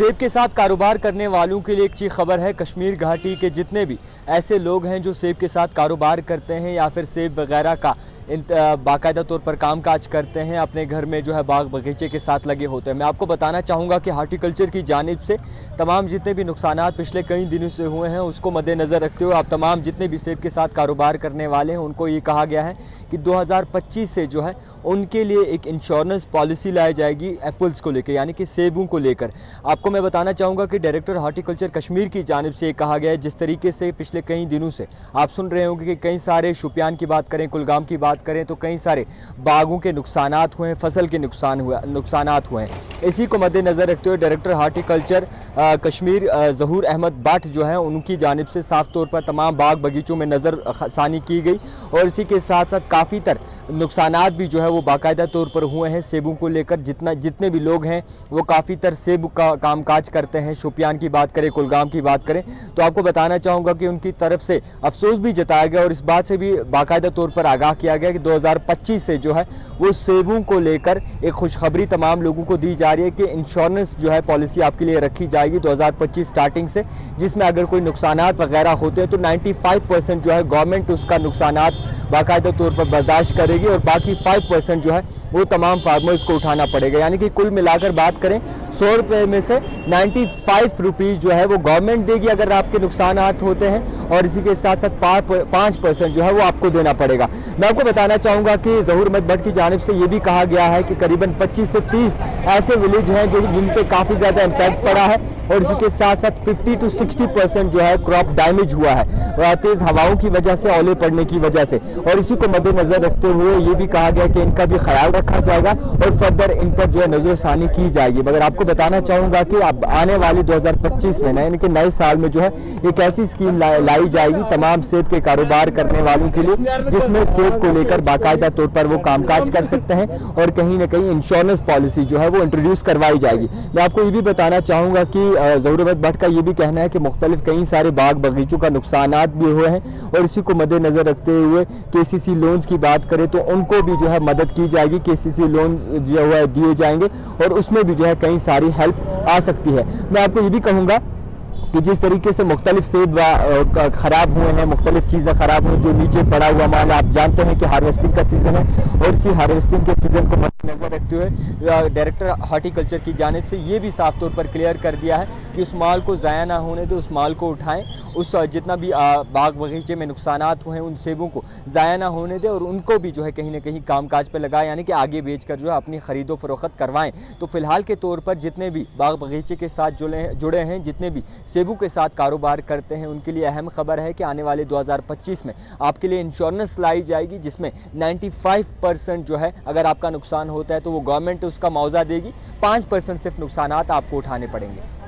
सेब के साथ कारोबार करने वालों के लिए एक अच्छी खबर है। कश्मीर घाटी के जितने भी ऐसे लोग हैं जो सेब के साथ कारोबार करते हैं या फिर सेब वगैरह का बाकायदा तौर पर कामकाज करते हैं, अपने घर में जो है बाग बगीचे के साथ लगे होते हैं। मैं आपको बताना चाहूँगा कि हार्टिकल्चर की जानिब से तमाम जितने भी नुकसानात पिछले कई दिनों से हुए हैं उसको मद्देनज़र रखते हुए आप तमाम जितने भी सेब के साथ कारोबार करने वाले हैं उनको ये कहा गया है कि 2025 से जो है उनके लिए एक इंश्योरेंस पॉलिसी लाई जाएगी एप्पल्स को लेकर, यानी कि सेबों को लेकर। आपको मैं बताना चाहूँगा कि डायरेक्टर हार्टिकल्चर कश्मीर की जानिब से ये कहा गया है, जिस तरीके से पिछले कई दिनों से आप सुन रहे होंगे कि कई सारे शुपियान की बात करें, कुलगाम की बात करें तो कई सारे बागों के नुकसानात हुए हैं, फसल के नुकसानात हुए हैं। इसी को मद्देनज़र रखते हुए डायरेक्टर हार्टिकल्चर कश्मीर ज़हूर अहमद भट्ट जो है उनकी जानिब से साफ़ तौर पर तमाम बाग बगीचों में नज़र सानी की गई और इसी के साथ साथ काफ़ी नुकसानात भी जो है वो बाकायदा तौर पर हुए हैं सेबों को लेकर। जितने भी लोग हैं वो काफ़ी सेब का कामकाज करते हैं, शुपियान की बात करें, कुलगाम की बात करें तो आपको बताना चाहूँगा कि उनकी तरफ से अफसोस भी जताया गया और इस बात से भी बाकायदा तौर पर आगाह किया गया कि 2025 से जो है वो सेबों को लेकर एक खुशखबरी तमाम लोगों को दी जा रही है कि इंश्योरेंस जो है पॉलिसी आपके लिए रखी जाएगी 2025 स्टार्टिंग से, जिसमें अगर कोई नुकसानात वगैरह होते हैं तो 95% जो है गवर्नमेंट उसका नुकसानात बाकायदा तौर पर बर्दाश्त करेगी और बाकी 5% जो है वो तमाम फार्मर्स को उठाना पड़ेगा। यानी कि कुल मिलाकर बात करें 100 रुपये में से 95 रुपीज़ जो है वो गवर्नमेंट देगी अगर आपके नुकसानात होते हैं और इसी के साथ साथ 5% जो है वो आपको देना पड़ेगा। मैं आपको बताना चाहूँगा कि ज़हूर अहमद भट्ट की जानिब से ये भी कहा गया है कि करीबन 25 से 30 ऐसे विलेज हैं जिन पे काफ़ी ज़्यादा इम्पैक्ट पड़ा है और इसी के साथ साथ 50 से 60% जो है क्रॉप डैमेज हुआ है तेज़ हवाओं की वजह से, ओले पड़ने की वजह से, और इसी को मद्देनज़र रखते हुए ये भी कहा गया कि इनका भी ख्याल रखा जाएगा और फर्दर इन पर जो है नज़रसानी की जाएगी। मगर आपको बताना चाहूँगा कि अब आने वाली 2025 में यानी कि नए साल में जो है एक ऐसी स्कीम लाई जाएगी तमाम सेब के कारोबार करने वालों के लिए जिसमें सेब को लेकर बाकायदा तौर पर वो कामकाज कर सकते हैं और कहीं ना कहीं इंश्योरेंस पॉलिसी जो है वो इंट्रोड्यूस करवाई जाएगी। मैं आपको ये भी बताना चाहूँगा कि ज़हूर अहमद भट्ट का ये भी कहना है कि मुख्तलिफ कई सारे बाग बगीचों का नुकसानात भी हुए हैं और इसी को मद्देनज़र रखते हुए KCC लोन्स की बात करें तो उनको भी जो है मदद की जाएगी, KCC लोन जो है दिए जाएंगे और उसमें भी जो है कई सारी हेल्प आ सकती है। मैं आपको ये भी कहूँगा कि जिस तरीके से मुख्तलिफ सेब ख़राब हुए हैं, मुख्तलिफ चीज़ें ख़राब हुई, जो नीचे पड़ा हुआ माल, आप जानते हैं कि हार्वेस्टिंग का सीज़न है और इसी हार्वेस्टिंग के सीज़न को मद्देनज़र रखते हुए डायरेक्टर हार्टिकल्चर की जानिब से ये भी साफ़ तौर पर क्लियर कर दिया है कि उस माल को ज़ाया ना होने दे, उस माल को उठाएं, उस जितना भी बाग बगीचे में नुकसानात हुए हैं उन सेबों को ज़ाया ना होने दें और उनको भी जो है कहीं ना कहीं कामकाज पर लगाएं, यानी कि आगे बेचकर जो है अपनी ख़रीदो फरोख्त करवाएं। तो फ़िलहाल के तौर पर जितने भी बाग बगीचे के साथ जुड़े हैं, जितने भी सेबों के साथ कारोबार करते हैं उनके लिए अहम खबर है कि आने वाले 2025 में आपके लिए इंश्योरेंस लाई जाएगी जिसमें 95% जो है अगर आपका नुकसान होता है तो वो गवर्नमेंट उसका मुआवजा देगी, 5% सिर्फ नुकसानात आपको उठाने पड़ेंगे।